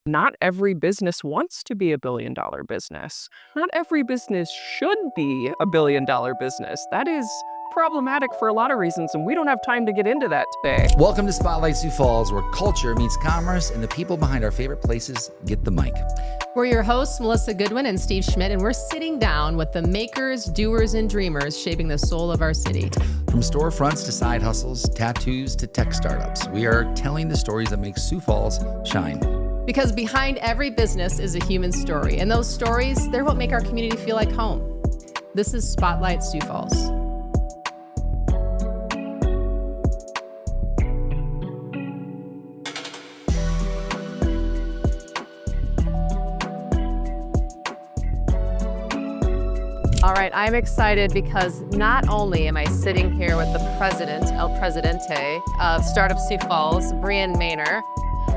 Not every business wants to be $1 billion business. Not every business should be $1 billion business. That is problematic for a lot of reasons, and we don't have time to get into that today. Welcome to Spotlight Sioux Falls, where culture meets commerce and the people behind our favorite places get the mic. We're your hosts, Melissa Goodwin and Steve Schmidt, and we're sitting down with the makers, doers, and dreamers shaping the soul of our city. From storefronts to side hustles, tattoos to tech startups, we are telling the stories that make Sioux Falls shine. Because behind every business is a human story, and those stories, they're what make our community feel like home. This is Spotlight Sioux Falls. All right, I'm excited because not only am I sitting here with the president, El Presidente of Startup Sioux Falls, Brienne Maner,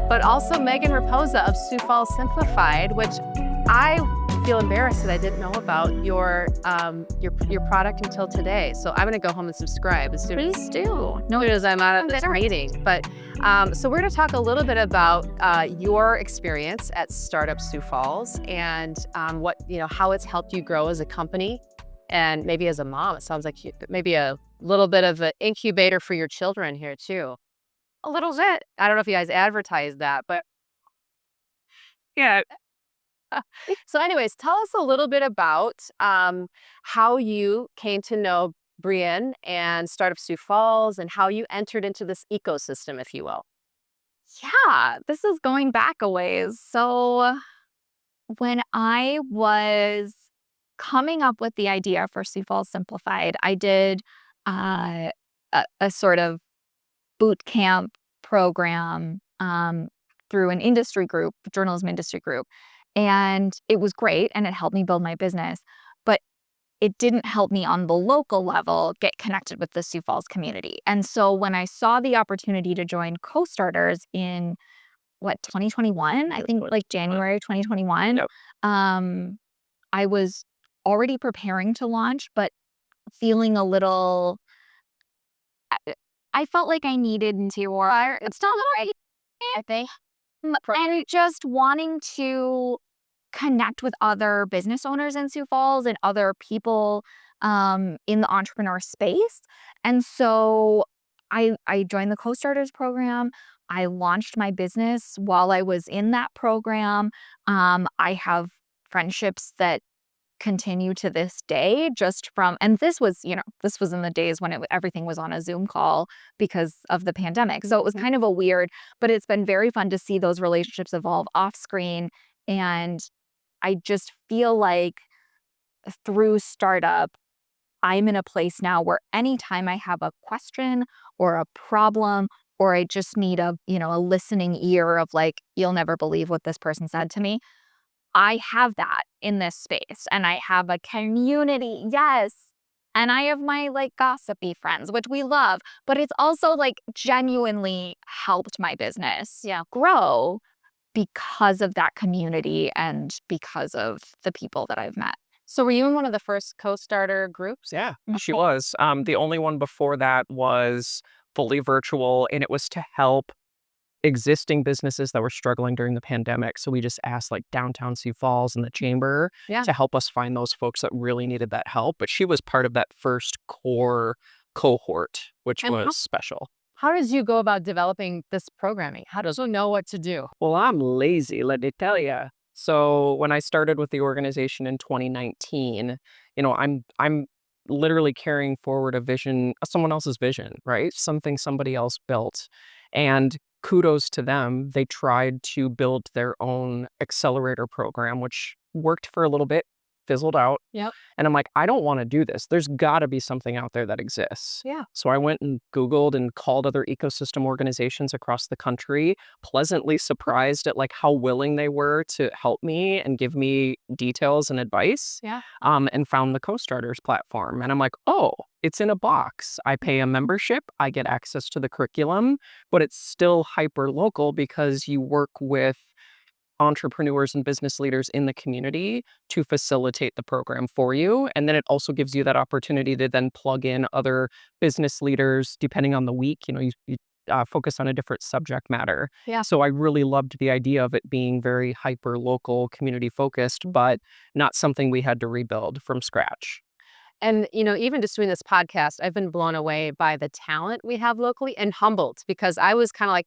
but also Megan Raposa of Sioux Falls Simplified, which I feel embarrassed that I didn't know about your product until today. So I'm gonna go home and subscribe as soon as Please do. no, as I'm out of this meeting. But so we're gonna talk a little bit about your experience at Startup Sioux Falls and what how it's helped you grow as a company and maybe as a mom. It sounds like maybe a little bit of an incubator for your children here too. A little bit. I don't know if you guys advertise that, but Yeah. so anyways, tell us a little bit about how you came to know Brienne and Startup Sioux Falls and how you entered into this ecosystem, if you will. Yeah. This is going back a ways. So when I was coming up with the idea for Sioux Falls Simplified, I did a sort of boot camp program through an industry group, journalism industry group. And it was great and it helped me build my business. But it didn't help me on the local level get connected with the Sioux Falls community. And so when I saw the opportunity to join Co-Starters in 2021, I think like January 2021, Yep. I was already preparing to launch, but feeling a little, I felt like I needed to, or it's not right, I think, and just wanting to connect with other business owners in Sioux Falls and other people in the entrepreneur space. And so I joined the Co-Starters program. I launched my business while I was in that program. I have friendships that continue to this day just from, and this was in the days when everything was on a Zoom call because of the pandemic. So it was kind of a weird, but it's been very fun to see those relationships evolve off screen. And I just feel like through startup, I'm in a place now where anytime I have a question or a problem, or I just need a listening ear of like, you'll never believe what this person said to me. I have that in this space, and I have a community. Yes. And I have my like gossipy friends, which we love, but it's also like genuinely helped my business grow because of that community and because of the people that I've met. So were you in one of the first co-starter groups? Yeah, she was. The only one before that was fully virtual, and it was to help existing businesses that were struggling during the pandemic. So we just asked like downtown Sioux Falls and the chamber to help us find those folks that really needed that help. But she was part of that first core cohort, which was special. How did you go about developing this programming? How does one know what to do? Well, I'm lazy, let me tell you. So when I started with the organization in 2019, I'm literally carrying forward a vision, someone else's vision, right? Something somebody else built. And kudos to them. They tried to build their own accelerator program, which worked for a little bit, fizzled out. Yep. And I'm like, I don't want to do this. There's got to be something out there that exists. Yeah. So I went and Googled and called other ecosystem organizations across the country, pleasantly surprised at like how willing they were to help me and give me details and advice. Yeah. And found the Co-Starters platform. And I'm like, oh, it's in a box. I pay a membership, I get access to the curriculum, but it's still hyper local because you work with entrepreneurs and business leaders in the community to facilitate the program for you. And then it also gives you that opportunity to then plug in other business leaders depending on the week. You focus on a different subject matter. Yeah. So I really loved the idea of it being very hyper local, community focused, but not something we had to rebuild from scratch. And, even just doing this podcast, I've been blown away by the talent we have locally and humbled because I was kind of like,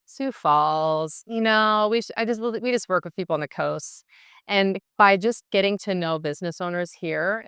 Sioux Falls, we just work with people on the coast. And by just getting to know business owners here,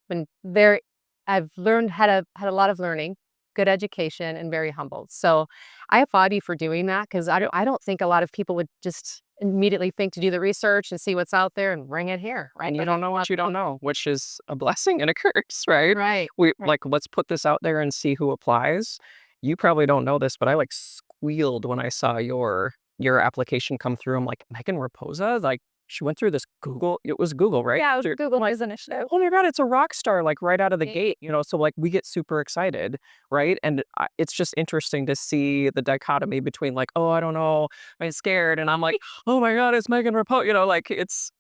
been very, I've learned had a lot of learning, good education, and very humbled. So I applaud you for doing that because I don't think a lot of people would just immediately think to do the research and see what's out there and bring it here, right? And you don't know what you don't know, which is a blessing and a curse, right? Right. We Right. like, let's put this out there and see who applies. You probably don't know this, but I like squealed when I saw your application come through. I'm like, Megan Raposa? Like, she went through this Google, it was Google, right? Yeah, it was Through- Google Noise Initiative. Oh my God, it's a rock star, like right out of the Yeah. gate, so like we get super excited, right? And it's just interesting to see the dichotomy between like, oh, I don't know, I'm scared. And I'm like, oh my God, it's Megan Raposa, like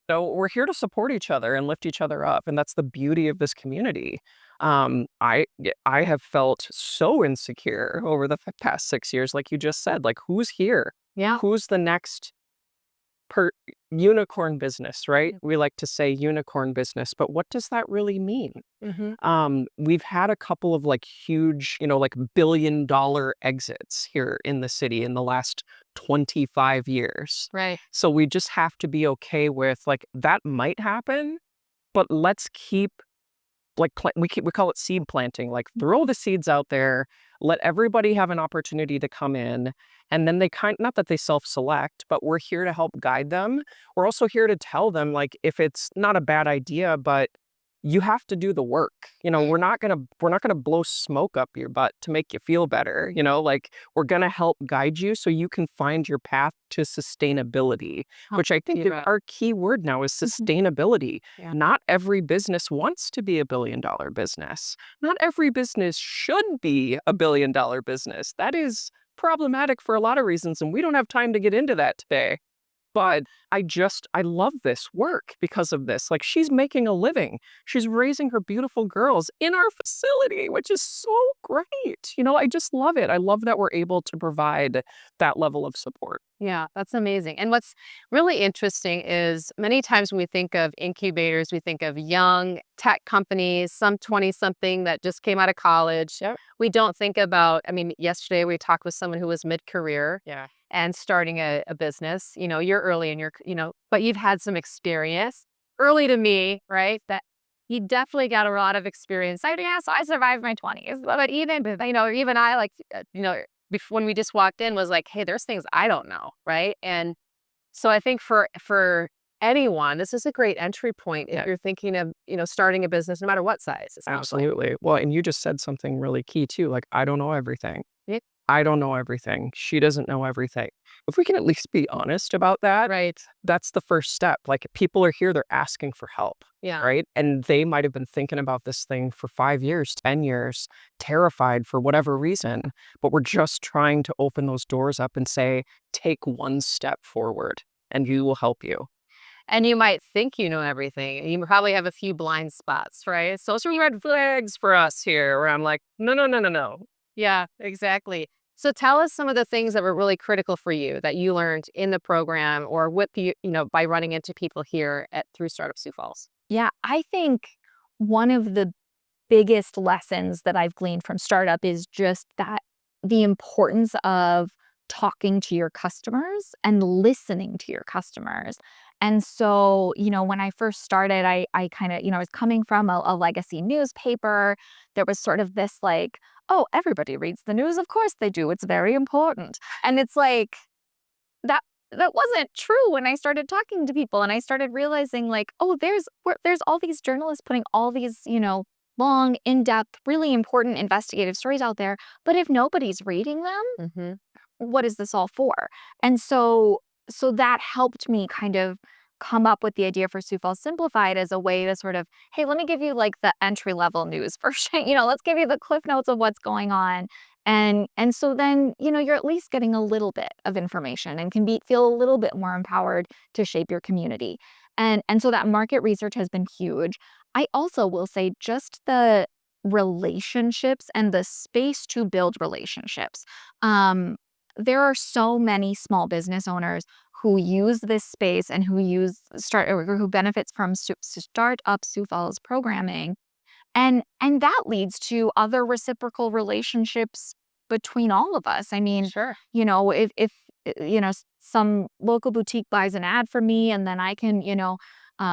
we're here to support each other and lift each other up. And that's the beauty of this community. I have felt so insecure over the past 6 years, like you just said, like who's here? Yeah. Who's the next unicorn business, right? We like to say unicorn business, but what does that really mean? We've had a couple of like huge, like $1 billion exits here in the city in the last 25 years. Right. So we just have to be okay with like that might happen, but let's keep like we call it seed planting, like throw the seeds out there, let everybody have an opportunity to come in, and then not that they self-select, but we're here to help guide them. We're also here to tell them like if it's not a bad idea, but you have to do the work. We're not gonna blow smoke up your butt to make you feel better. Like we're gonna help guide you so you can find your path to sustainability, which I think our key word now is sustainability. Yeah. Not every business wants to be $1 billion business. Not every business should be $1 billion business. That is problematic for a lot of reasons, and we don't have time to get into that today. But I love this work because of this. Like she's making a living. She's raising her beautiful girls in our facility, which is so great. I just love it. I love that we're able to provide that level of support. Yeah, that's amazing. And what's really interesting is many times when we think of incubators, we think of young tech companies, some 20-something that just came out of college. Yep. We don't think about, yesterday we talked with someone who was mid-career and starting a business. You're early in your, but you've had some experience. Early to me, right? That you definitely got a lot of experience. So I survived my 20s. But even I like, when we just walked in was like, hey, there's things I don't know, right? And so I think for anyone, this is a great entry point if you're thinking of, starting a business, no matter what size. It sounds like. Absolutely. Well, and you just said something really key too. Like, I don't know everything. Yep. I don't know everything. She doesn't know everything. If we can at least be honest about that, Right. that's the first step. Like people are here, they're asking for help. Yeah. Right. And they might have been thinking about this thing for 5 years, 10 years, terrified for whatever reason. But we're just trying to open those doors up and say, take one step forward and you will help you. And you might think you know everything. You probably have a few blind spots, right? So some red flags for us here where I'm like, no. Yeah, exactly. So tell us some of the things that were really critical for you that you learned in the program or with you, by running into people here through Startup Sioux Falls. Yeah, I think one of the biggest lessons that I've gleaned from startup is just that the importance of talking to your customers and listening to your customers. And so, when I first started, I kind of, I was coming from a legacy newspaper. There was sort of this like, oh, everybody reads the news. Of course they do. It's very important. And it's like, that wasn't true when I started talking to people. And I started realizing like, oh, there's all these journalists putting all these, long, in-depth, really important investigative stories out there. But if nobody's reading them, what is this all for? And so that helped me kind of come up with the idea for Sioux Falls Simplified as a way to sort of, hey, let me give you like the entry-level news version. Let's give you the cliff notes of what's going on. And so then, you're at least getting a little bit of information and can feel a little bit more empowered to shape your community. And so that market research has been huge. I also will say just the relationships and the space to build relationships. There are so many small business owners who use this space and who benefits from Startup Sioux Falls programming, and that leads to other reciprocal relationships between all of us. I mean, Sure. if some local boutique buys an ad for me, and then I can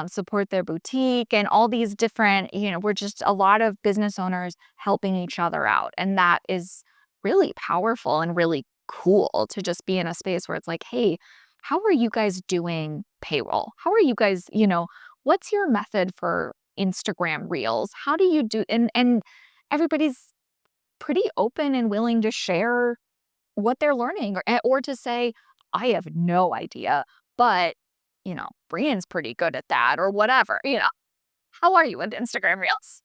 support their boutique, and all these different, we're just a lot of business owners helping each other out, and that is really powerful and really cool to just be in a space where it's like, hey, how are you guys doing payroll? How are you guys, what's your method for Instagram reels? How do you do, and everybody's pretty open and willing to share what they're learning, or to say, I have no idea, but Brienne's pretty good at that, or whatever. How are you with Instagram reels?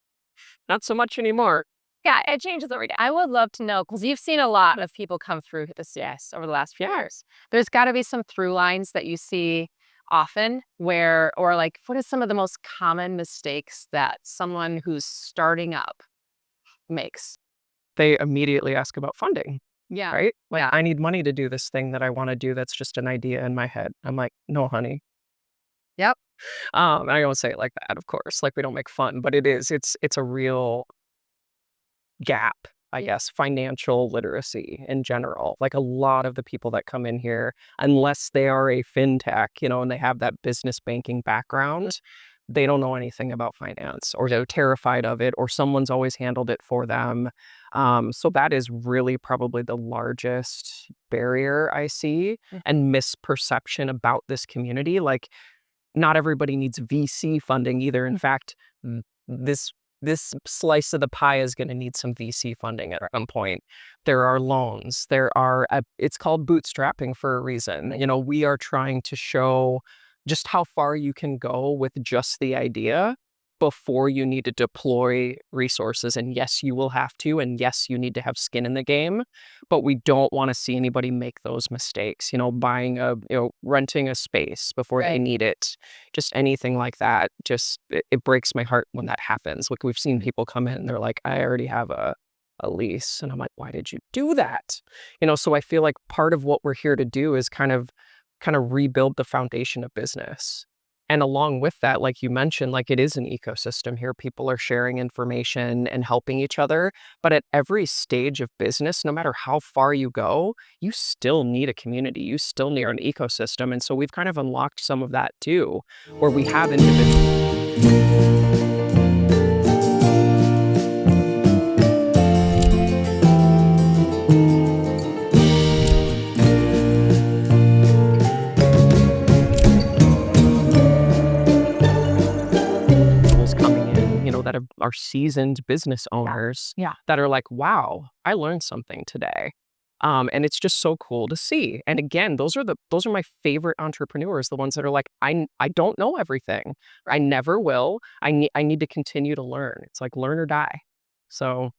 Not so much anymore. Yeah, it changes every day. I would love to know, because you've seen a lot of people come through this, yes, over the last few years. There's got to be some through lines that you see often or like, what is some of the most common mistakes that someone who's starting up makes? They immediately ask about funding, Yeah. right? Like, Yeah. I need money to do this thing that I want to do that's just an idea in my head. I'm like, no, honey. Yep. I don't say it like that, of course. Like, we don't make fun, but it's a real gap, I guess, financial literacy in general. Like, a lot of the people that come in here, unless they are a fintech, and they have that business banking background, they don't know anything about finance, or they're terrified of it, or someone's always handled it for them. So that is really probably the largest barrier I see, and misperception about this community. Like, not everybody needs VC funding either. In fact, this slice of the pie is going to need some VC funding at some point. There are loans. It's called bootstrapping for a reason. We are trying to show just how far you can go with just the idea before you need to deploy resources. And yes, you will have to. And yes, you need to have skin in the game. But we don't want to see anybody make those mistakes, renting a space before they need it, just anything like that. It breaks my heart when that happens. Like, we've seen people come in and they're like, I already have a lease. And I'm like, why did you do that? So I feel like part of what we're here to do is kind of rebuild the foundation of business. And along with that, like you mentioned, like, it is an ecosystem here. People are sharing information and helping each other. But at every stage of business, no matter how far you go, you still need a community. You still need an ecosystem. And so we've kind of unlocked some of that too, where we have individuals. Coming in, that are seasoned business owners that are like, wow, I learned something today. And it's just so cool to see. And again, those are my favorite entrepreneurs, the ones that are like, I don't know everything. I never will. I need to continue to learn. It's like learn or die. So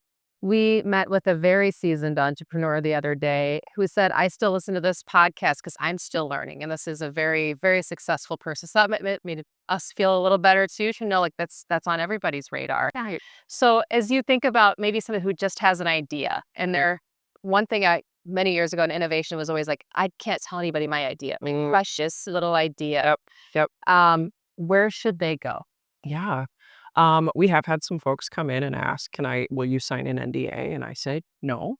We met with a very seasoned entrepreneur the other day who said, I still listen to this podcast because I'm still learning. And this is a very, very successful person. So that made us feel a little better too, to know like that's on everybody's radar. Yeah. So as you think about maybe someone who just has an idea, and one thing many years ago in innovation was always like, I can't tell anybody my idea. I mean, precious little idea. Yep. Where should they go? Yeah. We have had some folks come in and ask, will you sign an NDA? And I said, no.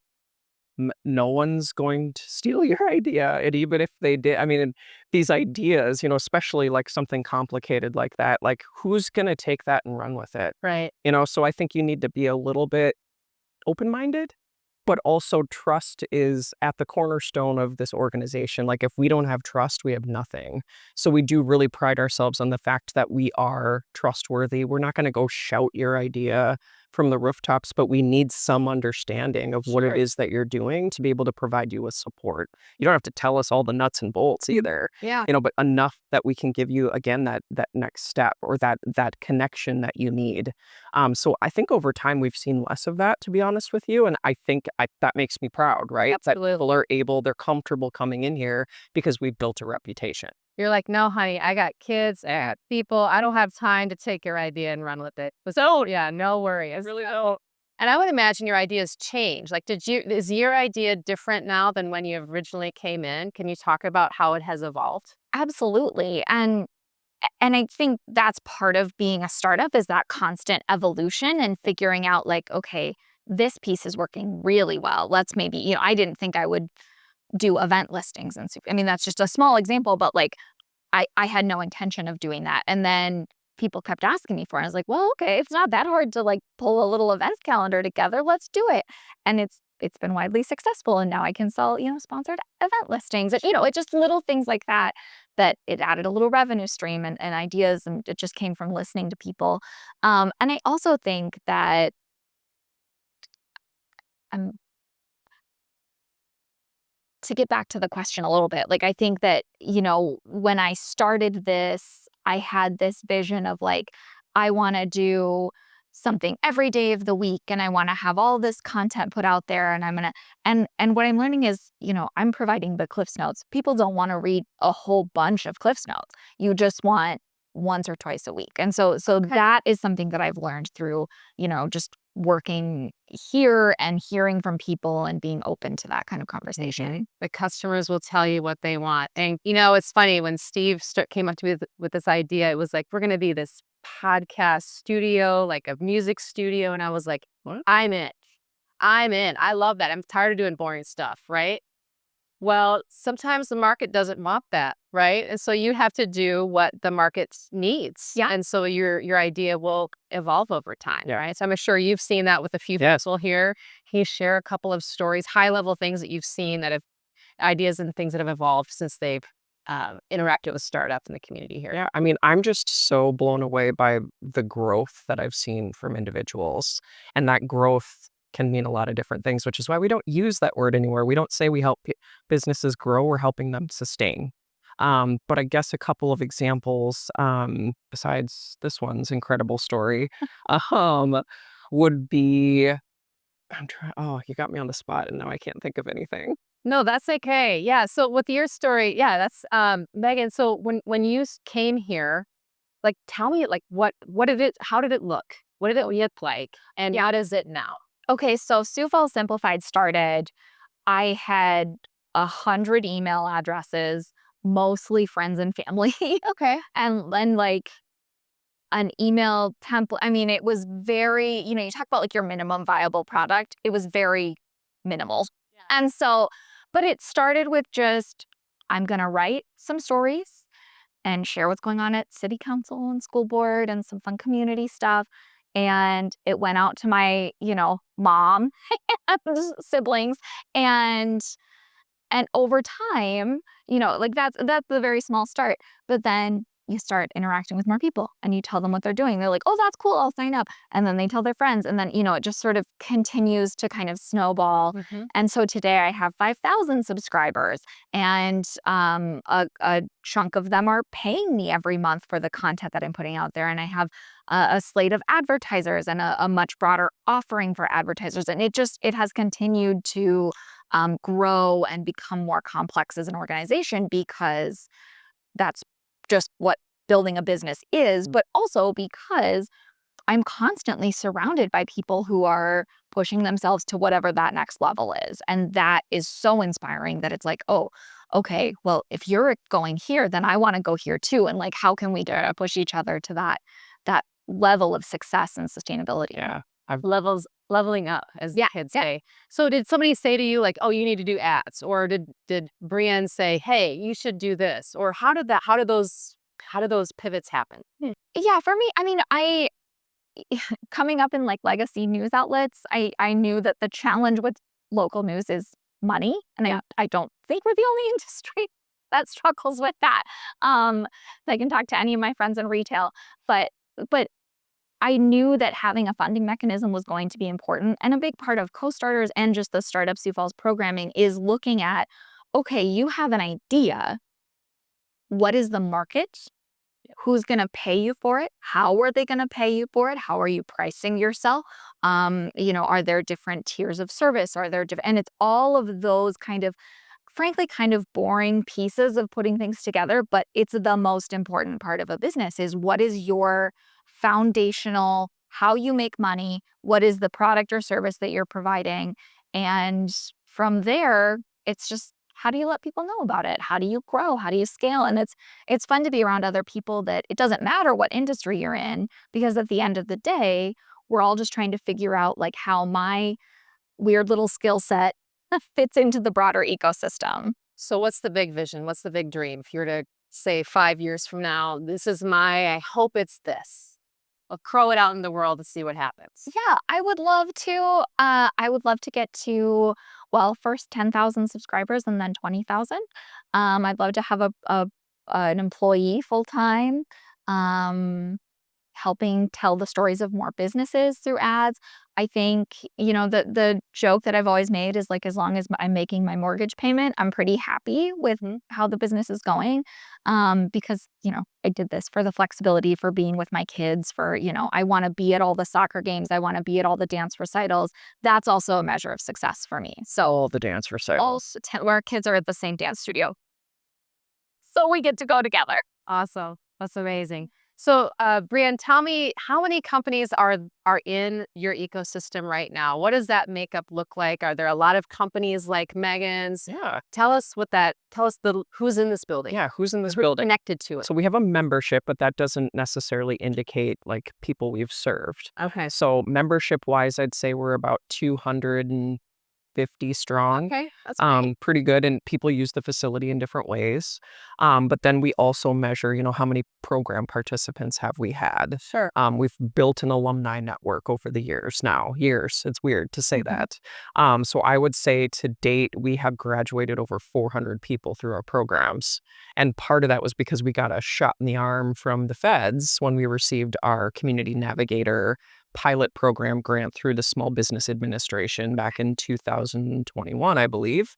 No one's going to steal your idea. And even if they did, I mean, these ideas, especially like something complicated like that, like, who's going to take that and run with it? Right. So I think you need to be a little bit open-minded, but also trust is at the cornerstone of this organization. Like, if we don't have trust, we have nothing. So we do really pride ourselves on the fact that we are trustworthy. We're not going to go shout your idea from the rooftops, but we need some understanding of what it is that you're doing to be able to provide you with support. You don't have to tell us all the nuts and bolts either. Yeah. But enough that we can give you, again, that next step, or that connection that you need. So I think over time we've seen less of that, to be honest with you. And I think that makes me proud, right? Absolutely. That people they're comfortable coming in here because we've built a reputation. You're like, no, honey, I got kids, I got people. I don't have time to take your idea and run with it. So yeah, no worries. Really don't. And I would imagine your ideas change. Like, is your idea different now than when you originally came in? Can you talk about how it has evolved? Absolutely. And I think that's part of being a startup is that constant evolution and figuring out like, okay, this piece is working really well. Let's maybe, I didn't think I would do event listings. And I mean, that's just a small example, but like I had no intention of doing that. And then people kept asking me for it. I was like, well, okay, it's not that hard to like pull a little events calendar together. Let's do it. And it's been widely successful. And now I can sell, sponsored event listings. And, it's just little things like that, that it added a little revenue stream and ideas. And it just came from listening to people. And I also think that to get back to the question a little bit, like, I think that, when I started this, I had this vision of like, I want to do something every day of the week and I want to have all this content put out there and I'm going to, and what I'm learning is, I'm providing the Cliffs Notes. People don't want to read a whole bunch of Cliffs Notes. You just want once or twice a week. And so that is something that I've learned through, just working here and hearing from people and being open to that kind of conversation. The customers will tell you what they want. And, it's funny when Steve came up to me with this idea, it was like, we're going to be this podcast studio, like a music studio. And I was like, what? I'm in. I love that. I'm tired of doing boring stuff, right? Well, sometimes the market doesn't want that, right? And so you have to do what the market needs. Yeah. And so your idea will evolve over time, right? So I'm sure you've seen that with a few people here. Can you share a couple of stories, high-level things that you've seen that have ideas and things that have evolved since they've interacted with startup in the community here? Yeah, I mean, I'm just so blown away by the growth that I've seen from individuals. And that growth can mean a lot of different things, which is why we don't use that word anymore. We don't say we help businesses grow, we're helping them sustain. But I guess a couple of examples, besides this one's incredible story, would be, you got me on the spot and now I can't think of anything. No, that's okay. Yeah. So with your story, yeah, that's Megan. So when you came here, like, tell me, like, what did it? How did it look? What did it look like? And how does it now? Okay, so Sioux Falls Simplified started. I had 100 email addresses, mostly friends and family. Okay. And then like an email template. I mean, it was very, you talk about like your minimum viable product. It was very minimal. Yeah. And so, but it started with just, I'm going to write some stories and share what's going on at city council and school board and some fun community stuff. And it went out to my, mom and siblings. And over time, like that's the very small start. But then you start interacting with more people and you tell them what they're doing. They're like, oh, that's cool, I'll sign up. And then they tell their friends. And then, it just sort of continues to kind of snowball. Mm-hmm. And so today I have 5,000 subscribers and a chunk of them are paying me every month for the content that I'm putting out there. And I have a slate of advertisers and a much broader offering for advertisers. And it has continued to grow and become more complex as an organization because that's just what building a business is, but also because I'm constantly surrounded by people who are pushing themselves to whatever that next level is. And that is so inspiring that it's like, oh, okay, well, if you're going here, then I want to go here too. And like, how can we push each other to that level of success and sustainability? Yeah. Leveling up, as the kids say. So did somebody say to you like, oh, you need to do ads? Or did Brienne say, hey, you should do this? Or how did those pivots happen? Yeah, for me, I mean, coming up in like legacy news outlets, I knew that the challenge with local news is money. And I don't think we're the only industry that struggles with that. I can talk to any of my friends in retail, but I knew that having a funding mechanism was going to be important. And a big part of co-starters and just the Startup Sioux Falls programming is looking at, okay, you have an idea. What is the market? Who's going to pay you for it? How are they going to pay you for it? How are you pricing yourself? Are there different tiers of service? And it's all of those frankly, kind of boring pieces of putting things together, but it's the most important part of a business is what is your foundational how you make money, what is the product or service that you're providing. And from there, it's just, how do you let people know about it? How do you grow? How do you scale? And it's fun to be around other people that it doesn't matter what industry you're in, because at the end of the day, we're all just trying to figure out like how my weird little skill set fits into the broader ecosystem. So what's the big vision? What's the big dream? If you were to say 5 years from now, this is I hope it's this. I'll throw it out in the world and see what happens. Yeah, I would love to. I would love to get to, well, first 10,000 subscribers and then 20,000. I'd love to have an employee full time, helping tell the stories of more businesses through ads. I think, the joke that I've always made is like, as long as I'm making my mortgage payment, I'm pretty happy with how the business is going. Because, I did this for the flexibility, for being with my kids, for, I want to be at all the soccer games. I want to be at all the dance recitals. That's also a measure of success for me. So All the dance recitals. where our kids are at the same dance studio. So we get to go together. Awesome. That's amazing. So, Brienne, tell me, how many companies are in your ecosystem right now? What does that makeup look like? Are there a lot of companies like Megan's? Yeah. Tell us who's in this building. Yeah. Who's in this Who's building? connected to it. So we have a membership, but that doesn't necessarily indicate like people we've served. Okay. So membership wise, I'd say we're about 250 strong. Okay. That's great. Pretty good, and people use the facility in different ways. But then we also measure, how many program participants have we had. Sure. We've built an alumni network over the years now. Years. It's weird to say that. So I would say to date, we have graduated over 400 people through our programs. And part of that was because we got a shot in the arm from the feds when we received our Community Navigator pilot program grant through the Small Business Administration back in 2021, I believe.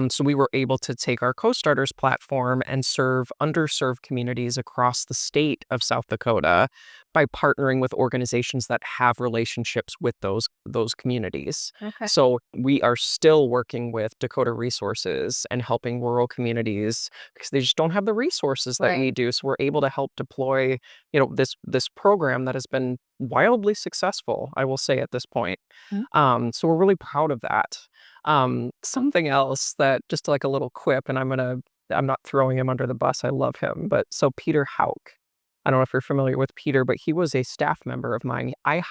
So we were able to take our Co-Starters platform and serve underserved communities across the state of South Dakota by partnering with organizations that have relationships with those communities. Okay. So we are still working with Dakota Resources and helping rural communities because they just don't have the resources that we Right. do. So we're able to help deploy, this program that has been wildly successful, I will say at this point. So we're really proud of that. Something else that just like a little quip, and I'm not throwing him under the bus. I love him. But so Peter Hauk, I don't know if you're familiar with Peter, but he was a staff member of mine. I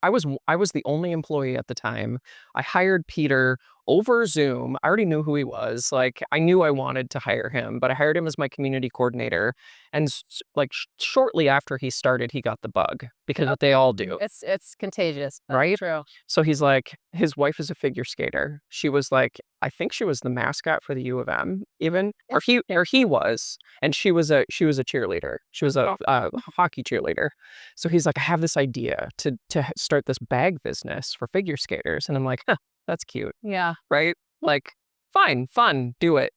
was the only employee at the time. I hired Peter over Zoom. I already knew who he was. Like I knew I wanted to hire him, but I hired him as my community coordinator. And shortly after he started, he got the bug because what they all do. It's contagious. That's Right? true. So he's like, his wife is a figure skater. She was like, I think she was the mascot for the U of M, even, or he was, and she was a cheerleader. She was a hockey cheerleader. So he's like, I have this idea to start this bag business for figure skaters, and I'm like, huh, that's cute, Yeah. right? Like, fine, fun, do it.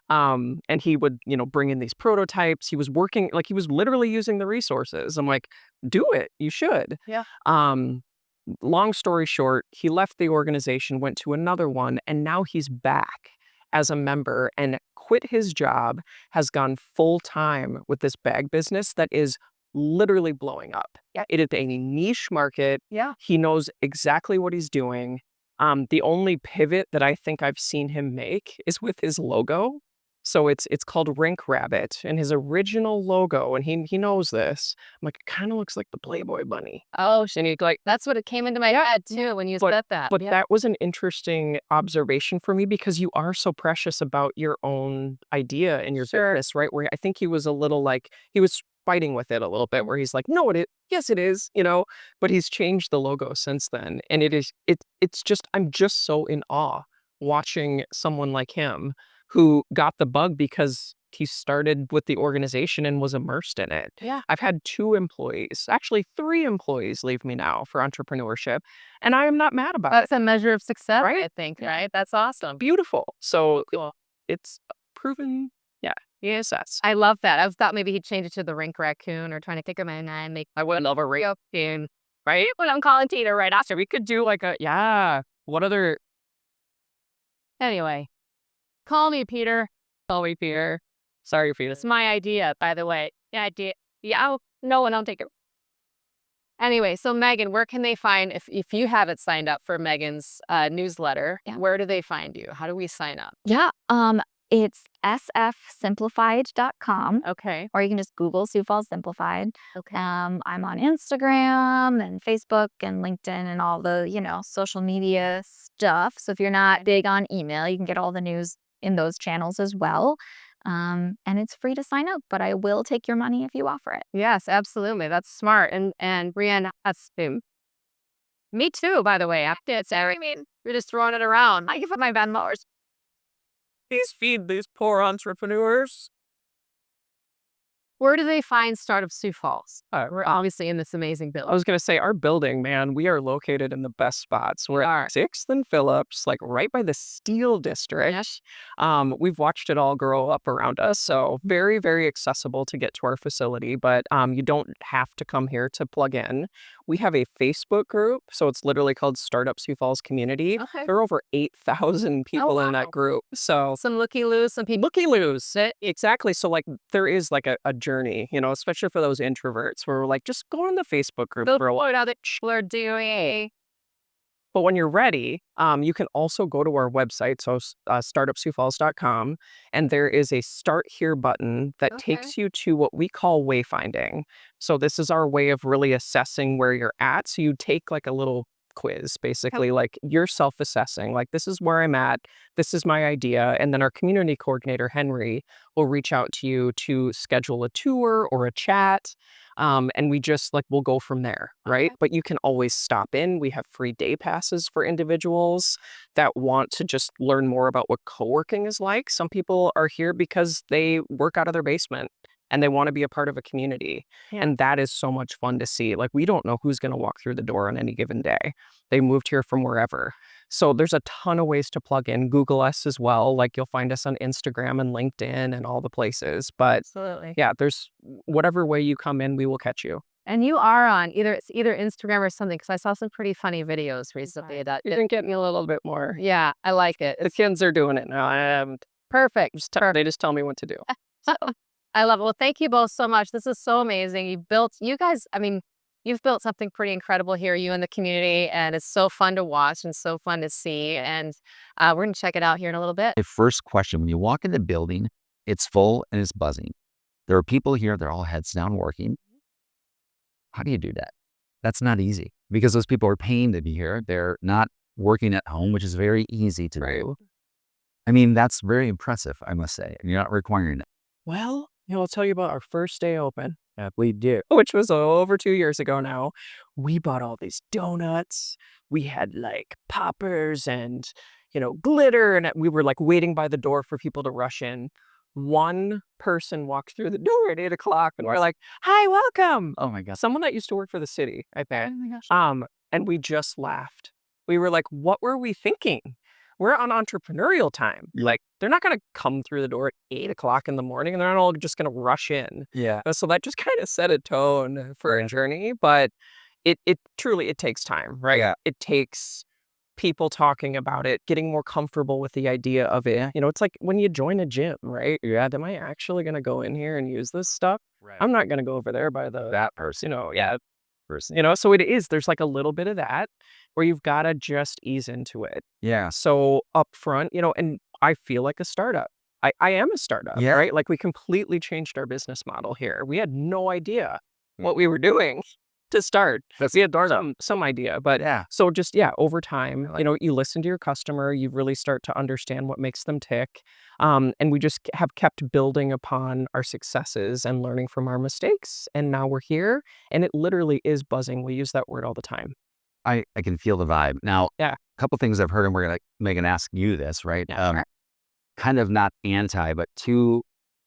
And he would, bring in these prototypes. He was working, like he was literally using the resources. I'm like, do it, you should. Yeah. Long story short, he left the organization, went to another one, and now he's back as a member and quit his job, has gone full time with this bag business that is literally blowing up. Yeah. It is a niche market. Yeah. He knows exactly what he's doing. The only pivot that I think I've seen him make is with his logo. So it's called Rink Rabbit, and his original logo, and he knows this. I'm like, it kind of looks like the Playboy bunny. Oh, And he's like, that's what it came into my head too when you said that. but Yeah. that was an interesting observation for me because you are so precious about your own idea and your Sure. business, right? Where I think he was a little like, he was fighting with it a little bit where he's like, no, yes, it is, but he's changed the logo since then. And it's just, I'm just so in awe watching someone like him who got the bug because he started with the organization and was immersed in it. Yeah. I've had 2 employees, actually 3 employees leave me now for entrepreneurship, and I am not mad about it. That's a measure of success, Right? I think, right? That's awesome. Beautiful. So it's proven, yes. I love that. I thought maybe he'd change it to the Rink Raccoon or trying to think of my name. I would love a raccoon, Right? When I'm calling Tina right after. so we could do like what other, Anyway, call me Peter. call me Peter. Sorry, Peter. It's my idea, by the way. Yeah, idea. Yeah, no one, I'll take it. Anyway, so Megan, where can they find, if you haven't signed up for Megan's newsletter, Yeah. where do they find you? How do we sign up? Yeah. It's sfsimplified.com, Okay. or you can just Google Sioux Falls Simplified. Okay. I'm on Instagram and Facebook and LinkedIn and all the, social media stuff. So if you're not big on email, you can get all the news in those channels as well. And it's free to sign up, but I will take your money if you offer it. Yes, absolutely. That's smart. And Brienne, that's me too, by the way. I mean, you're just throwing it around. I give up my Venmos. Please feed these poor entrepreneurs. Where do they find Startup Sioux Falls? We're obviously in this amazing I building. was going to say, our building, man, we are located in the best spots. We're are. at 6th and Phillips, like right by the Steel District. Yes. We've watched it all grow up around us. So very, very accessible to get to our facility. But you don't have to come here to plug in. We have a Facebook group. So it's literally called Startup Sioux Falls Community. Okay. There are over 8,000 people in that group. So Some looky-loos, some people. looky-loos. Exactly. So like there is like a journey, especially for those introverts where we're like, just go in the Facebook group for a while. What other people are doing. But when you're ready, you can also go to our website, so startupsiouxfalls.com, and there is a Start Here button that Okay. takes you to what we call wayfinding. So this is our way of really assessing where you're at. So you take like a little quiz, basically, like you're self-assessing, like this is where I'm at, this is my idea, and then our community coordinator, Henry, will reach out to you to schedule a tour or a chat. And we just we'll go from there, right? Okay. But you can always stop in. We have free day passes for individuals that want to just learn more about what co-working is like. Some people are here because they work out of their basement and they want to be a part of a community. Yeah. And that is so much fun to see. Like, we don't know who's going to walk through the door on any given day. They moved here from wherever. So there's a ton of ways to plug in. Google us as well. Like, you'll find us on Instagram and LinkedIn and all the places. But Absolutely. yeah, there's whatever way you come in, we will catch you. And you are on either Instagram or something, because I saw some pretty funny videos recently. That You can get me a little bit more. yeah, I like it. The It's kids are doing it now. perfect. They just tell me what to do. I love it. Well, thank you both so much. This is so amazing. You've built something pretty incredible here, you and the community, and it's so fun to watch and so fun to see. And we're going to check it out here in a little bit. My first question, when you walk in the building, it's full and it's buzzing. There are people here, they're all heads down working. How do you do that? That's not easy because those people are paying to be here. They're not working at home, which is very easy to do. I mean, that's very impressive, I must say. And you're not requiring it. Well, I'll tell you about our first day open. We did, which was over 2 years ago now. We bought all these donuts. We had like poppers and, glitter. And we were like waiting by the door for people to rush in. One person walked through the door at 8 o'clock and we're like, hi, welcome. Oh my God. Someone that used to work for the city, I bet. Oh my gosh. And we just laughed. We were like, what were we thinking? We're on entrepreneurial time. Like, they're not going to come through the door at 8 o'clock in the morning and they're not all just going to rush in. Yeah. So that just kind of set a tone for a journey, but it truly takes time, right? Yeah. It takes people talking about it, getting more comfortable with the idea of it. It's like when you join a gym, right? Yeah, am I actually going to go in here and use this stuff? Right. I'm not going to go over there by That person. person. So it is, there's like a little bit of that where you've got to just ease into it. Yeah. So up front, and I feel like a startup. I am a startup, Yeah. right? Like, we completely changed our business model here. We had no idea what we were doing to start. We had some idea, but Yeah. so just, over time, you listen to your customer, you really start to understand what makes them tick. And we just have kept building upon our successes and learning from our mistakes. And now we're here and it literally is buzzing. We use that word all the time. I can feel the vibe. Now, Yeah. a couple things I've heard, and we're going to, Megan, ask you this, right? Yeah. Kind of not anti, but two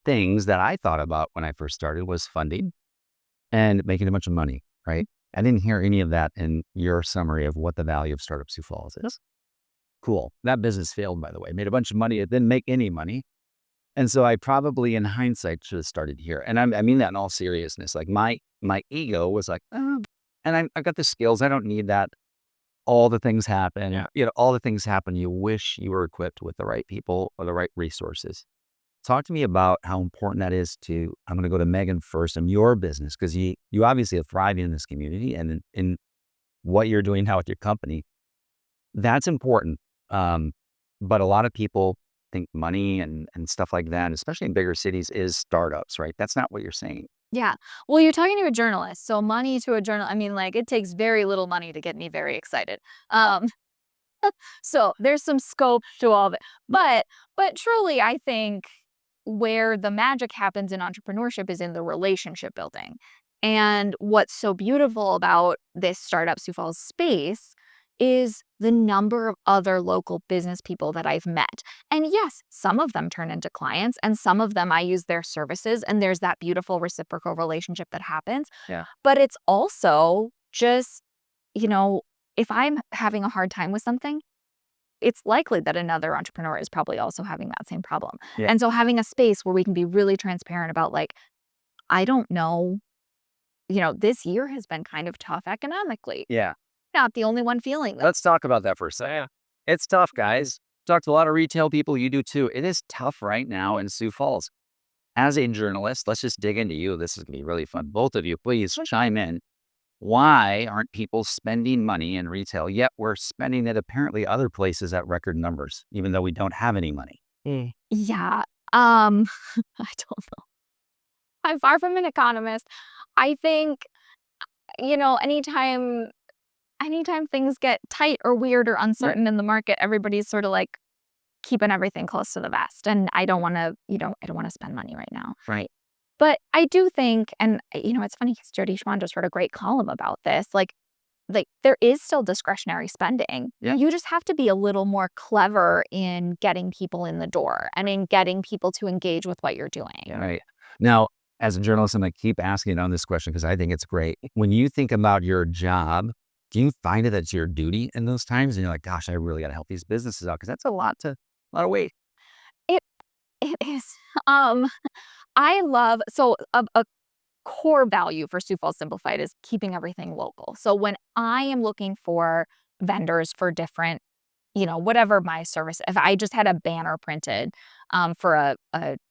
things that I thought about when I first started was funding and making a bunch of money, right? I didn't hear any of that in your summary of what the value of Startup Sioux Falls is. Cool. That business failed, by the way. Made a bunch of money. It didn't make any money. And so I probably, in hindsight, should have started here. And I mean that in all seriousness. Like, my ego was like, oh, and I've got the skills. I don't need that. All the things happen. Yeah. All the things happen. You wish you were equipped with the right people or the right resources. Talk to me about how important that is to, I'm going to go to Megan first, and your business, because you obviously are thriving in this community and in what you're doing now with your company. That's important. But a lot of people think money and stuff like that, especially in bigger cities, is startups, right? That's not what you're saying. Yeah. Well, you're talking to a journalist, so money to a journal. I mean, like, it takes very little money to get me very excited. Um, so there's some scope to all of it. But truly, I think where the magic happens in entrepreneurship is in the relationship building. And what's so beautiful about this Startup Sioux Falls space is the number of other local business people that I've met. And yes, some of them turn into clients, and some of them I use their services, and there's that beautiful reciprocal relationship that happens. Yeah. But it's also just, you know, if I'm having a hard time with something, it's likely that another entrepreneur is probably also having that same problem. Yeah. And so having a space where we can be really transparent about, like, I don't know, this year has been kind of tough economically. Yeah. Not the only one feeling that. Let's talk about that for a second. It's tough, guys. Talked to a lot of retail people. You do too. It is tough right now in Sioux Falls. As a journalist, let's just dig into you. This is going to be really fun. Both of you, please chime in. Why aren't people spending money in retail, yet we're spending it apparently other places at record numbers, even though we don't have any money? Yeah. I don't know. I'm far from an economist. I think, anytime things get tight or weird or uncertain in the market, everybody's sort of like keeping everything close to the vest. And I don't want to, I don't want to spend money right now. Right. But I do think, and it's funny because Jody Schwan just wrote a great column about this. Like there is still discretionary spending. Yeah. You just have to be a little more clever in getting people in the door and in getting people to engage with what you're doing. Yeah. Right. Now, as a journalist, I'm going to keep asking on this question because I think it's great. When you think about your job, do you find that it's your duty in those times? And you're like, gosh, I really got to help these businesses out because that's a lot of weight. It is. I love, so a core value for Sioux Falls Simplified is keeping everything local. So when I am looking for vendors for different, whatever my service, if I just had a banner printed for a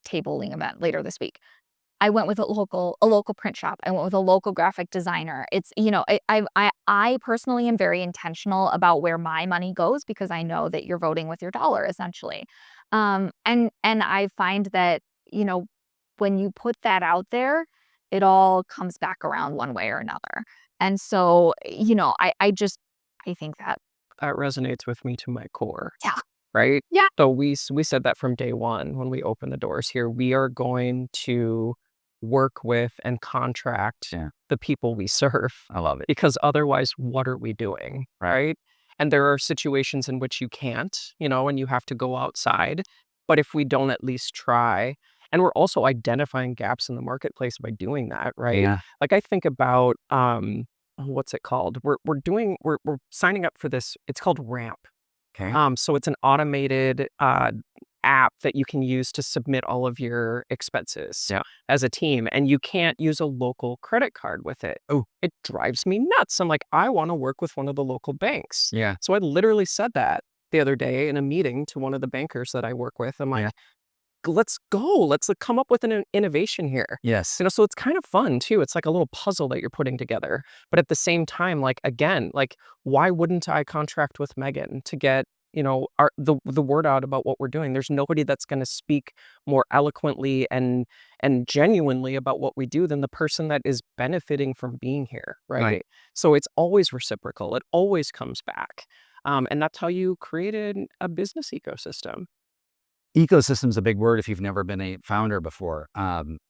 tabling event later this week, I went with a local print shop. I went with a local graphic designer. It's, I personally am very intentional about where my money goes because I know that you're voting with your dollar essentially. And I find that, when you put that out there, it all comes back around one way or another. And so, I think that resonates with me to my core. Yeah. Right? Yeah. So we said that from day one when we opened the doors here. We are going to work with and contract the people we serve. I love it. Because otherwise, what are we doing? Right? And there are situations in which you can't, and you have to go outside. But if we don't at least try, and we're also identifying gaps in the marketplace by doing that, right? Yeah. Like I think about what's it called? We're signing up for this. It's called Ramp. Okay. So it's an automated app that you can use to submit all of your expenses as a team, and you can't use a local credit card with it. Oh, it drives me nuts. I'm like, I want to work with one of the local banks. Yeah. So I literally said that the other day in a meeting to one of the bankers that I work with. I'm like, let's go. Let's come up with an innovation here. Yes. So it's kind of fun too. It's like a little puzzle that you're putting together. But at the same time, why wouldn't I contract with Megan to get, the word out about what we're doing? There's nobody that's going to speak more eloquently and genuinely about what we do than the person that is benefiting from being here, right? So it's always reciprocal. It always comes back. And that's how you created a business ecosystem. Ecosystem is a big word if you've never been a founder before.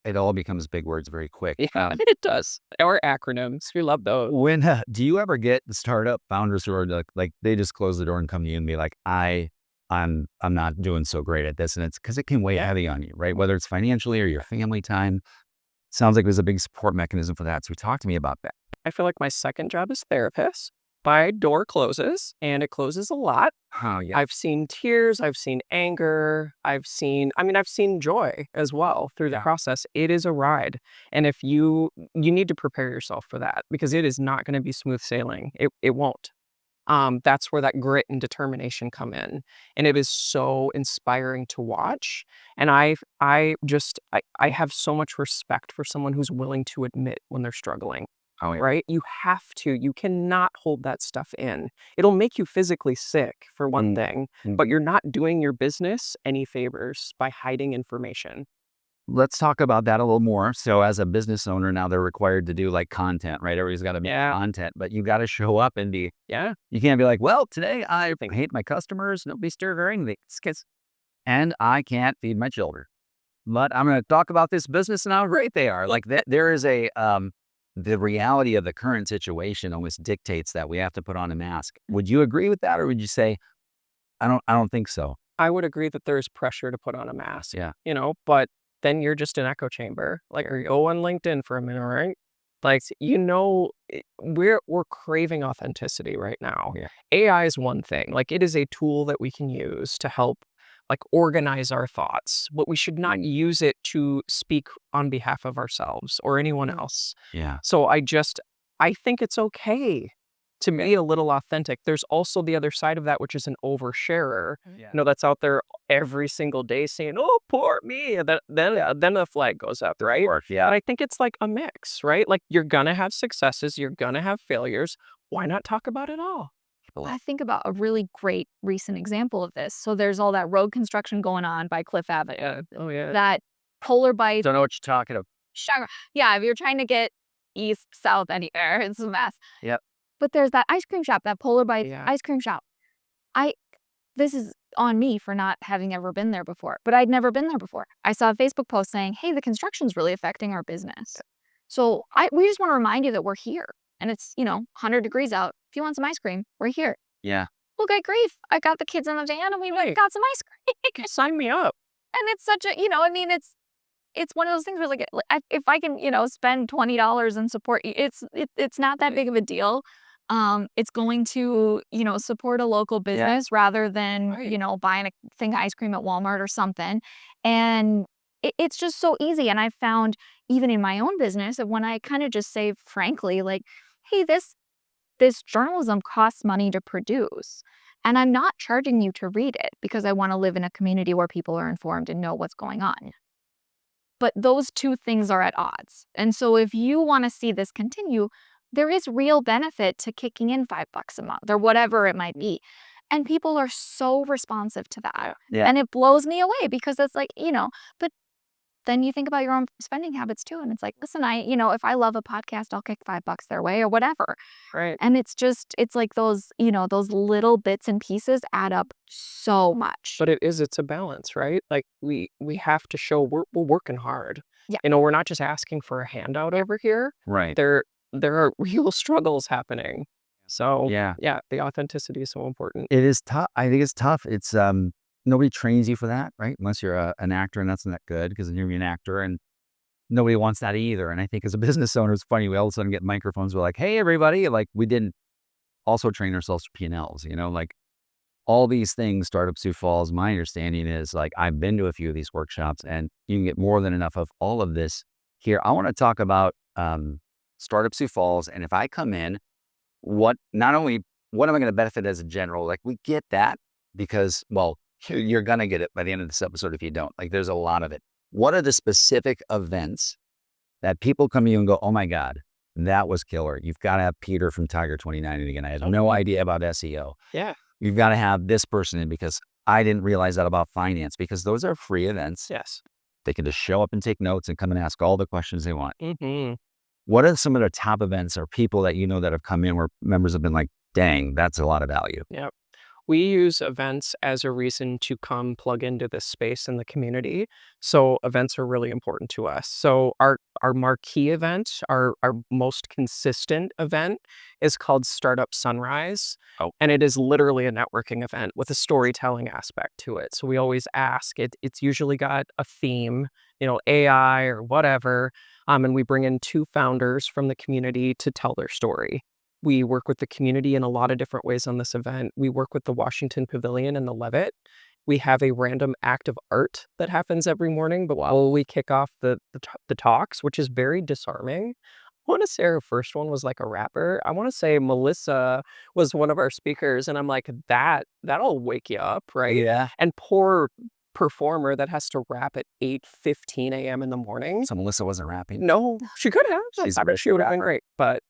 It all becomes big words very quick. Yeah, it does. Or acronyms. We love those. When do you ever get startup founders who are like they just close the door and come to you and be like, I'm not doing so great at this, and it's because it can weigh heavy on you, right? Whether it's financially or your family time. Sounds like there's a big support mechanism for that. So talk to me about that. I feel like my second job is therapist. My door closes, and it closes a lot. Oh, yeah. I've seen tears, I've seen anger, I've seen joy as well through the process. It is a ride. And if you need to prepare yourself for that because it is not going to be smooth sailing. It won't. That's where that grit and determination come in. And it is so inspiring to watch. And I have so much respect for someone who's willing to admit when they're struggling. Oh, yeah. Right? You cannot hold that stuff in. It'll make you physically sick for one thing, but you're not doing your business any favors by hiding information. Let's talk about that a little more. So as a business owner, now they're required to do like content, right? Everybody's got to make content, but you got to show up and be, you can't be like, well, today I hate my customers. Nobody's stirring the skits and I can't feed my children, but I'm going to talk about this business and how great they are. Like that, there is the reality of the current situation almost dictates that we have to put on a mask. Would you agree with that? Or would you say, I don't think so. I would agree that there's pressure to put on a mask. Yeah. But then you're just an echo chamber. Like, or you go on LinkedIn for a minute, right? Like, we're craving authenticity right now. Yeah. AI is one thing. Like, it is a tool that we can use to help like organize our thoughts, but we should not use it to speak on behalf of ourselves or anyone else. Yeah. So I think it's okay to be a little authentic. There's also the other side of that, which is an oversharer, that's out there every single day saying, oh, poor me. And then the flag goes up, right? Yeah. But I think it's like a mix, right? Like you're going to have successes, you're going to have failures. Why not talk about it all? I think about a really great recent example of this. So there's all that road construction going on by Cliff Avenue. Oh, yeah. That polar bike. Don't know what you're talking about. Yeah, if you're trying to get east, south, anywhere, it's a mess. Yep. But there's that ice cream shop, that polar bike ice cream shop. This is on me for not having ever been there before, but I'd never been there before. I saw a Facebook post saying, hey, the construction's really affecting our business. So we just want to remind you that we're here. And it's, 100 degrees out. If you want some ice cream, we're here. Yeah. Well, good grief. I got the kids in the van and we got some ice cream. Sign me up. And it's such a, it's one of those things where like, if I can, spend $20 and support, it's not that big of a deal. It's going to, support a local business rather than, buying a thing of ice cream at Walmart or something. And it's just so easy. And I found even in my own business that when I kind of just say, frankly, like, hey, this journalism costs money to produce. And I'm not charging you to read it because I want to live in a community where people are informed and know what's going on. But those two things are at odds. And so if you want to see this continue, there is real benefit to kicking in $5 a month or whatever it might be. And people are so responsive to that. Yeah. And it blows me away because it's like, but then you think about your own spending habits too. And it's like, listen, if I love a podcast, I'll kick $5 their way or whatever. Right. And it's like those, those little bits and pieces add up so much. But it's a balance, right? Like we have to show we're working hard. Yeah. We're not just asking for a handout over here. Right. There are real struggles happening. So yeah, the authenticity is so important. It is tough. I think it's tough. It's nobody trains you for that, right? Unless you're an actor, and that's not good because then you're an actor and nobody wants that either. And I think as a business owner, it's funny. We all of a sudden get microphones. We're like, hey, everybody. Like we didn't also train ourselves for P&Ls, like all these things, Startup Sioux Falls, my understanding is like, I've been to a few of these workshops and you can get more than enough of all of this here. I want to talk about Startup Sioux Falls. And if I come in, what am I going to benefit as a general? Like we get that because, well, you're going to get it by the end of this episode if you don't. Like there's a lot of it. What are the specific events that people come to you and go, oh my God, that was killer. You've got to have Peter from Tiger 29 in again. I had no idea about SEO. Yeah. You've got to have this person in because I didn't realize that about finance because those are free events. Yes. They can just show up and take notes and come and ask all the questions they want. Mm-hmm. What are some of the top events or people that that have come in where members have been like, dang, that's a lot of value? Yeah. We use events as a reason to come plug into this space in the community. So events are really important to us. So our marquee event, our most consistent event is called Startup Sunrise. Oh. And it is literally a networking event with a storytelling aspect to it. So we always ask, it's usually got a theme, AI or whatever. And we bring in 2 founders from the community to tell their story. We work with the community in a lot of different ways on this event. We work with the Washington Pavilion and the Levitt. We have a random act of art that happens every morning, but while we kick off the talks, which is very disarming, want to say our first one was like a rapper. I want to say Melissa was one of our speakers, and I'm like, that'll wake you up, right? Yeah. And poor performer that has to rap at 8:15 a.m. in the morning. So Melissa wasn't rapping. No, she could have. She's I bet she would have been great. But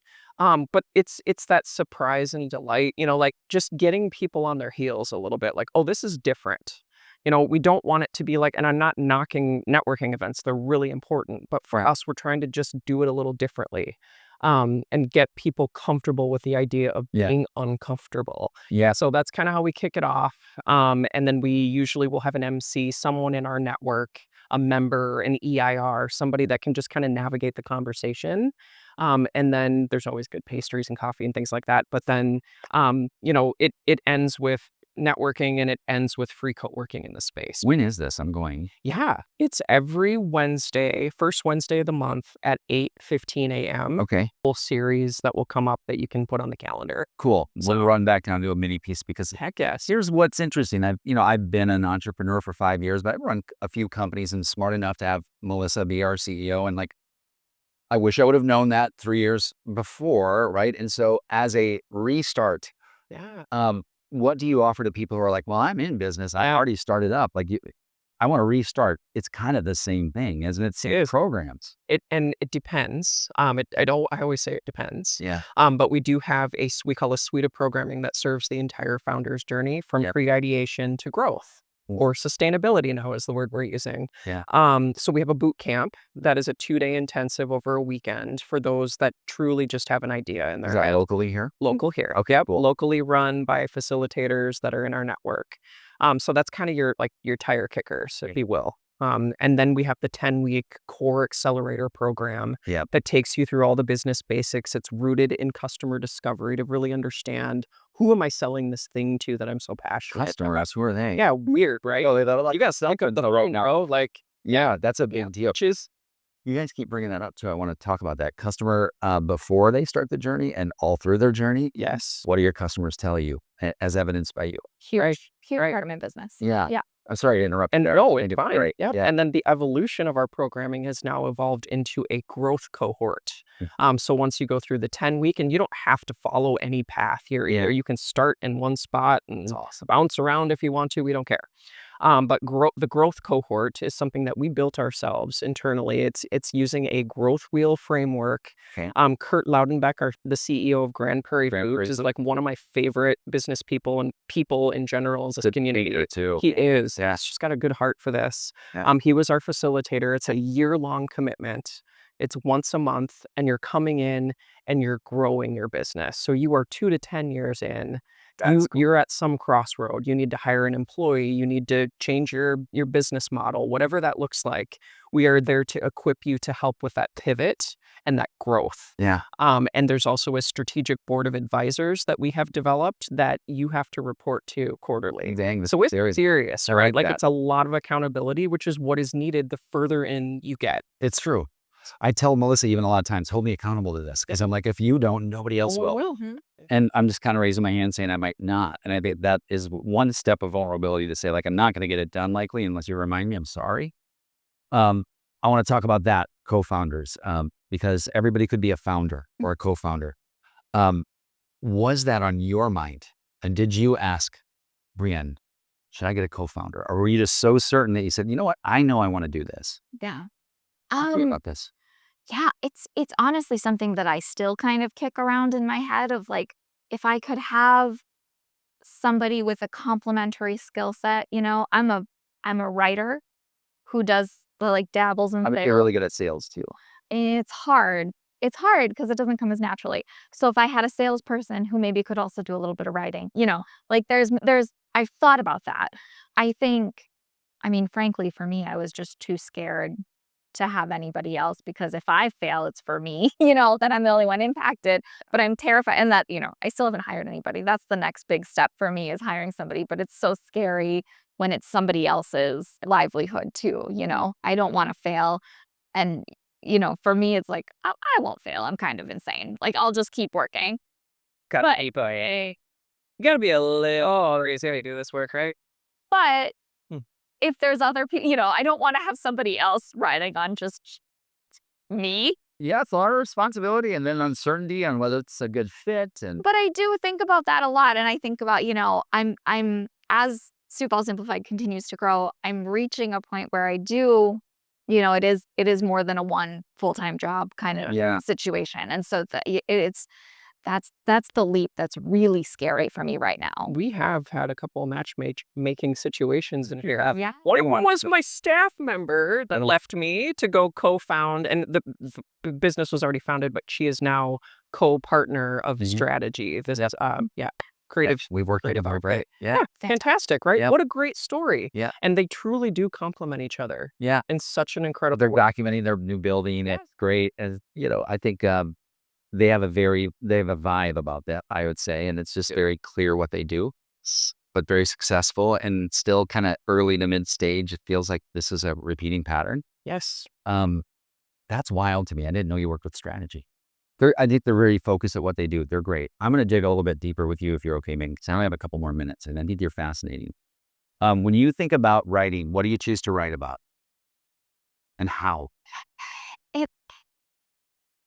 it's that surprise and delight, like just getting people on their heels a little bit. Like, oh, this is different. We don't want it to be like, and I'm not knocking networking events; they're really important. But for us, we're trying to just do it a little differently, and get people comfortable with the idea of being uncomfortable. Yeah. So that's kind of how we kick it off. And then we usually will have an MC, someone in our network, a member, an EIR, somebody that can just kind of navigate the conversation. And then there's always good pastries and coffee and things like that. But then, it ends with networking and it ends with free co-working in the space. When is this? I'm going. Yeah, it's every Wednesday, first Wednesday of the month at 8:15 a.m. Okay. Whole series that will come up that you can put on the calendar. Cool. We'll run back down to a mini piece because Heck yes. here's what's interesting. I've been an entrepreneur for 5 years, but I've run a few companies and smart enough to have Melissa be our CEO. And like, I wish I would have known that 3 years before, right? And so as a restart, Yeah. what do you offer to people who are like, well, I'm in business. I already started up. Like, I want to restart. It's kind of the same thing, isn't it? Same programs. It depends. I always say it depends. Yeah. But we do have we call a suite of programming that serves the entire founder's journey from pre-ideation to growth. Or sustainability now is the word we're using. Yeah. So we have a boot camp that is a 2-day intensive over a weekend for those that truly just have an idea in their Is that head. locally here? Local here. Okay, cool. Locally run by facilitators that are in our network. So that's kind of your tire kickers, if you will. And then we have the 10-week core accelerator program that takes you through all the business basics. It's rooted in customer discovery to really understand, who am I selling this thing to that I'm so passionate about? Customers, who are they? Yeah, weird, right? Oh, you got Think of the road now, bro. Like, Yeah, that's a big deal. You guys keep bringing that up too. I want to talk about that customer before they start the journey and all through their journey. Yes. What do your customers tell you, as evidenced by you? Huge part of my business. Yeah. Yeah. I'm sorry to interrupt. And no, it's fine. Right. Yep. Yeah. And then the evolution of our programming has now evolved into a growth cohort. So once you go through the 10-week, and you don't have to follow any path here either. You can start in one spot and bounce around if you want to. We don't care. But the growth cohort is something that we built ourselves internally. It's using a growth wheel framework. Okay. Kurt Laudenbeck, the CEO of Grand Prairie Foods, is like one of my favorite business people and people in general as a community. Too. He is. Yeah. He's just got a good heart for this. Yeah. He was our facilitator. It's a year-long commitment. It's once a month, and you're coming in and you're growing your business. So you are 2 to 10 years in. You're at some crossroad. You need to hire an employee. You need to change your business model, whatever that looks like. We are there to equip you to help with that pivot and that growth. Yeah. And there's also a strategic board of advisors that we have developed that you have to report to quarterly. Dang, So it's serious, right? Like, that. it's a lot of accountability, which is what is needed the further in you get. It's true. I tell Melissa even a lot of times, hold me accountable to this, because I'm like, if you don't, nobody else will. And I'm just kind of raising my hand saying I might not. And I think that is one step of vulnerability to say, like, I'm not going to get it done likely unless you remind me. I'm sorry. I want to talk about that, co-founders, because everybody could be a founder or a co-founder. Was that on your mind? And did you ask, Brienne, should I get a co-founder? Or were you just so certain that you said, you know what, I know I want to do this? Yeah. Tell me about this. Yeah, it's honestly something that I still kind of kick around in my head of, like, if I could have somebody with a complementary skill set. I'm a writer who does dabbles in I bet sales. you're really good at sales too. It's hard. It's hard because it doesn't come as naturally. So if I had a salesperson who maybe could also do a little bit of writing, I've thought about that. Frankly, for me, I was just too scared to have anybody else, because if I fail, it's for me, then I'm the only one impacted. But I'm terrified, and that, I still haven't hired anybody. That's the next big step for me, is hiring somebody. But it's so scary when it's somebody else's livelihood too. I don't want to fail. And, for me, it's like, I won't fail. I'm kind of insane. Like, I'll just keep working. You gotta be a little crazy to do this work, right? But if there's other people, I don't want to have somebody else riding on just me. Yeah, it's a lot of responsibility and then uncertainty on whether it's a good fit. And But I do think about that a lot, and I think about, I'm as Sioux Falls Simplified continues to grow, I'm reaching a point where I do, it is more than a one full-time job kind of yeah, situation. And so that's the leap that's really scary for me right now. We have had a couple matchmaking situations in here. Yeah. One was my staff member that left me to go co-found, and the business was already founded, but she is now co-partner of Mhm. strategy. This is, creative. we've worked creative together, art, right? right? Yeah. Yeah, fantastic, right? Yep. What a great story. Yeah. And they truly do complement each other Yeah. in such an incredible They're way. documenting their new building. Yes. It's great. And, I think they have a vibe about that, I would say. And it's just very clear what they do, but very successful and still kind of early to mid stage. It feels like this is a repeating pattern. Yes. That's wild to me. I didn't know you worked with strategy. I think they're very focused at what they do. They're great. I'm going to dig a little bit deeper with you if you're okay, Megan, because I only have a couple more minutes and I think you're fascinating. When you think about writing, what do you choose to write about and how? It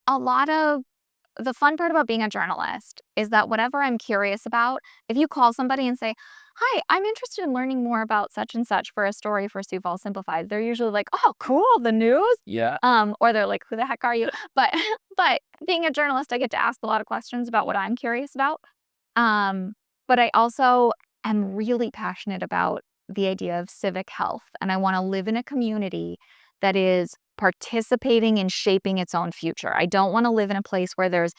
a lot of the fun part about being a journalist is that whatever I'm curious about, if you call somebody and say, "Hi, I'm interested in learning more about such and such for a story for Sioux Falls Simplified," they're usually like, "Oh, cool, the news." Yeah. Or they're like, "Who the heck are you?" But but being a journalist, I get to ask a lot of questions about what I'm curious about. But I also am really passionate about the idea of civic health, and I want to live in a community that is participating in shaping its own future. I don't want to live in a place where there's,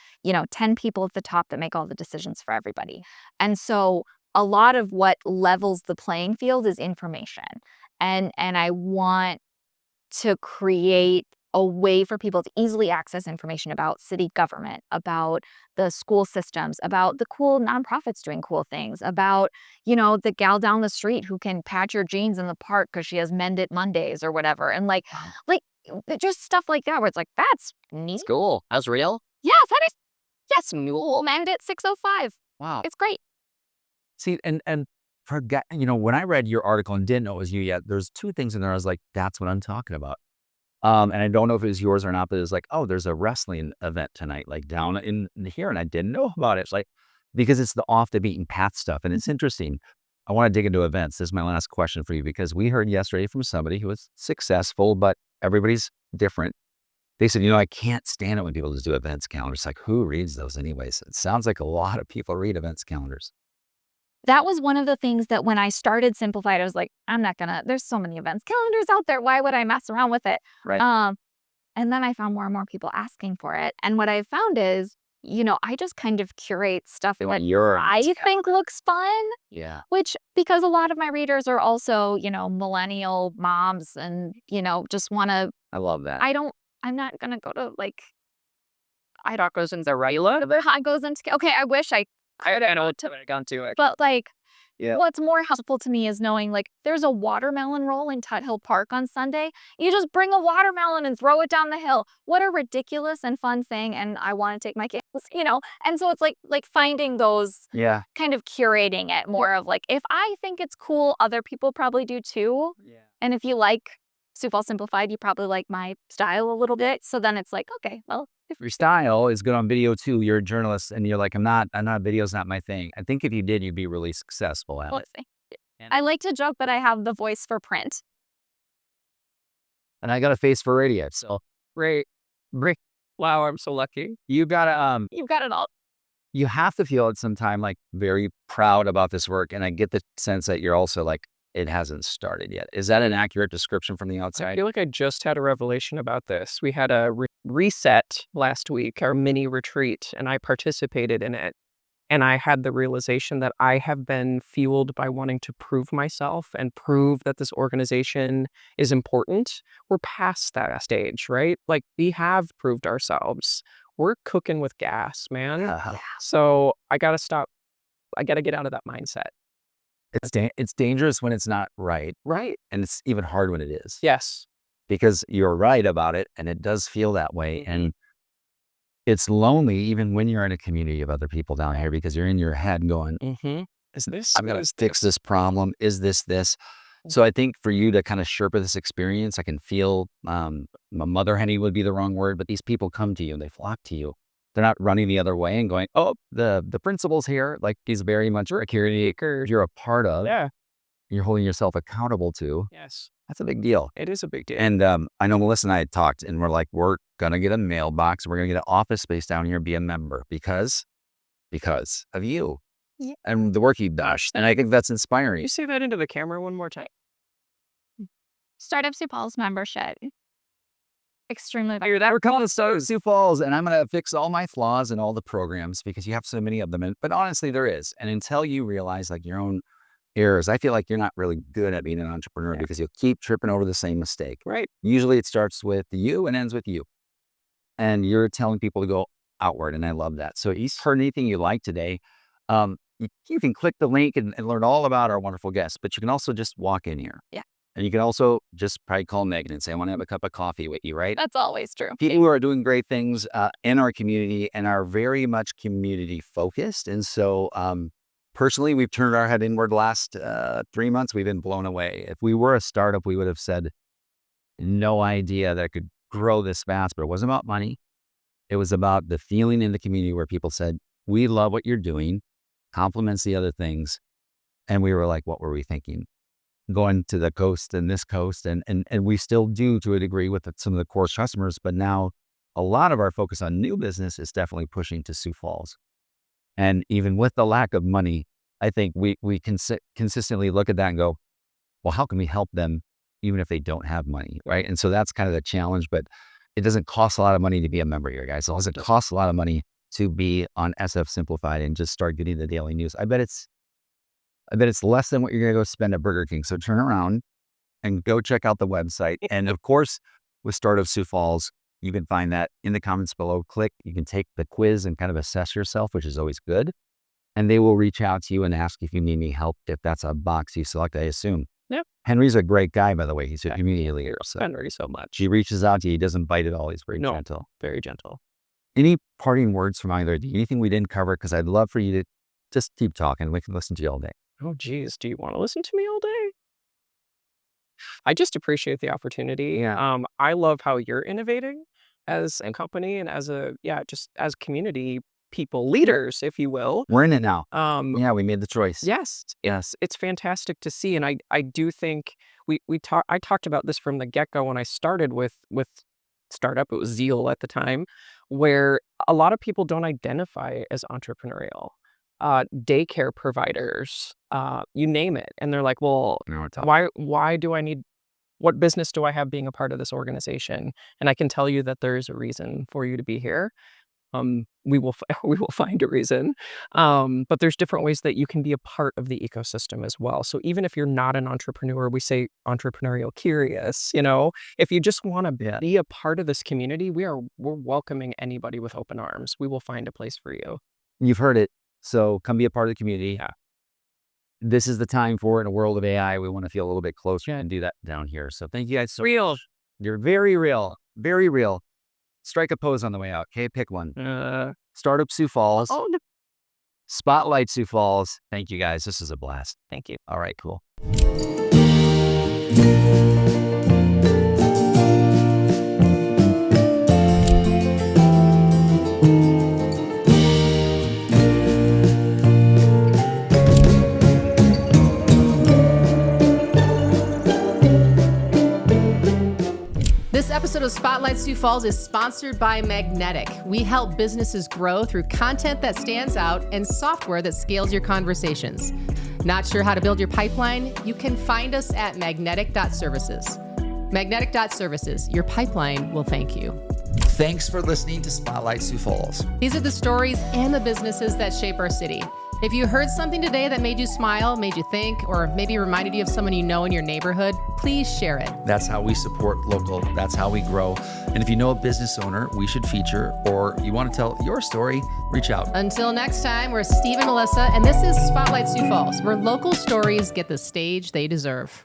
10 people at the top that make all the decisions for everybody. And so a lot of what levels the playing field is information. And I want to create a way for people to easily access information about city government, about the school systems, about the cool nonprofits doing cool things, about, the gal down the street who can patch your jeans in the park because she has Mend It Mondays or whatever. And like just stuff like that where it's like, that's neat. Cool. That's real. Yeah, that is, yes, cool. Mend It 605. Wow. It's great. See, and forget, when I read your article and didn't know it was you yet, there's two things in there. I was like, that's what I'm talking about. And I don't know if it was yours or not, but it was like, oh, there's a wrestling event tonight, like down in here. And I didn't know about it. It's like, because it's the off the beaten path stuff. And it's interesting. I want to dig into events. This is my last question for you, because we heard yesterday from somebody who was successful, but everybody's different. They said, I can't stand it when people just do events calendars. Like, who reads those anyways? It sounds like a lot of people read events calendars. That was one of the things that when I started Simplified, I was like, there's so many events calendars out there. Why would I mess around with it? Right. And then I found more and more people asking for it. And what I found is, I just kind of curate stuff that I think looks fun. Yeah. Which, because a lot of my readers are also, millennial moms and, just want to. I love that. I'm not going to go to I goes into regular. I goes into, okay, I wish I I know what to gone to it. But Yeah. what's more helpful to me is knowing there's a watermelon roll in Tut Hill Park on Sunday. You just bring a watermelon and throw it down the hill. What a ridiculous and fun thing. And I want to take my kids, And so it's like finding those, Yeah. kind of curating it more of if I think it's cool, other people probably do too. Yeah. And if you like Sioux Falls Simplified, you probably like my style a little bit. So then it's like, okay, well, If your style is good on video too, you're a journalist and you're like, video's not my thing. I think if you did, you'd be really successful at we'll it. see. And- I like to joke that I have the voice for print. And I got a face for radio. So Great. Wow, I'm so lucky. you gotta, You've got it all. you have to feel at some time very proud about this work. And I get the sense that you're also it hasn't started yet. Is that an accurate description from the I outside? feel like I just had a revelation about this. We had a reset last week, our mini retreat, and I participated in it. And I had the realization that I have been fueled by wanting to prove myself and prove that this organization is important. We're past that stage, right? We have proved ourselves. We're cooking with gas, man. Yeah. So I got to stop. I got to get out of that mindset. It's dangerous when it's not right. Right. And it's even hard when it is. Yes. Because you're right about it. And it does feel that way. And it's lonely even when you're in a community of other people down here, because you're in your head going, Mm-hmm. Is this? I'm going to fix this problem. Is this? So I think for you to kind of Sherpa this experience, I can feel a mother henny would be the wrong word, but these people come to you and they flock to you. They're not running the other way and going, oh, the principal's here. Like he's very much a security you're a part of. Yeah. You're holding yourself accountable to. Yes. That's a big deal. It is a big deal. And I know Melissa and I had talked and we're like, we're going to get a mailbox. We're going to get an office space down here and be a member because of you and the work you've done. And I think that's inspiring. You say that into the camera one more time. Startup Sioux Falls membership. Extremely. We're calling it Startup Sioux Falls, and I'm going to fix all my flaws in all the programs because you have so many of them. But honestly, there is. And until you realize like your own errors, I feel like you're not really good at being an entrepreneur because you'll keep tripping over the same mistake. Right. Usually it starts with you and ends with you. And you're telling people to go outward, and I love that. So if you heard anything you like today, you can click the link and learn all about our wonderful guests, but you can also just walk in here. Yeah. And you can also just probably call Megan and say, I want to have a cup of coffee with you, right? That's always true. People who are doing great things in our community and are very much community focused. And so personally, we've turned our head inward the last 3 months. We've been blown away. If we were a startup, we would have said, no idea that it could grow this fast, but it wasn't about money. It was about the feeling in the community where people said, we love what you're doing, compliments the other things. And we were like, what were we thinking? Going to the coast and this coast. And we still do to a degree with some of the core customers. But now a lot of our focus on new business is definitely pushing to Sioux Falls. And even with the lack of money, I think we consistently look at that and go, well, how can we help them even if they don't have money, right? And so that's kind of the challenge, but it doesn't cost a lot of money to be a member here, guys. It doesn't cost a lot of money to be on SF Simplified and just start getting the daily news. I bet it's less than what you're going to go spend at Burger King. So turn around and go check out the website. And of course, with Startup Sioux Falls, you can find that in the comments below. Click, you can take the quiz and kind of assess yourself, which is always good. And they will reach out to you and ask if you need any help, if that's a box you select, I assume. Yep. Henry's a great guy, by the way. He's a community leader. So Henry so much. he reaches out to you. He doesn't bite at all. He's very gentle. Very gentle. Any parting words from either of you? Anything we didn't cover? Because I'd love for you to just keep talking. We can listen to you all day. Oh, geez. Do you want to listen to me all day? I just appreciate the opportunity. Yeah. I love how you're innovating as a company and as just as community people, leaders, if you will. We're in it now. Yeah, we made the choice. Yes. It's fantastic to see. And I do think I talked about this from the get-go when I started with Startup. It was Zeal at the time, where a lot of people don't identify as entrepreneurial. Daycare providers, you name it. And they're like, well, why do I need, what business do I have being a part of this organization? And I can tell you that there is a reason for you to be here. We will find a reason. But there's different ways that you can be a part of the ecosystem as well. So even if you're not an entrepreneur, we say entrepreneurial curious, if you just want to be a part of this community, we're welcoming anybody with open arms. We will find a place for you. You've heard it. So come be a part of the community. Yeah. This is the time for it. In a world of AI, we want to feel a little bit closer and do that down here. So thank you guys so much. You're very real. Very real. Strike a pose on the way out. Okay, pick one. Startup Sioux Falls. Oh, no. Spotlight Sioux Falls. Thank you guys. This is a blast. Thank you. All right, cool. This episode of Spotlight Sioux Falls is sponsored by Magnetic. We help businesses grow through content that stands out and software that scales your conversations. Not sure how to build your pipeline? You can find us at magnetic.services. Magnetic.services, your pipeline will thank you. Thanks for listening to Spotlight Sioux Falls. These are the stories and the businesses that shape our city. If you heard something today that made you smile, made you think, or maybe reminded you of someone you know in your neighborhood, please share it. That's how we support local. That's how we grow. And if you know a business owner we should feature, or you want to tell your story, reach out. Until next time, we're Steve and Melissa, and this is Spotlight Sioux Falls, where local stories get the stage they deserve.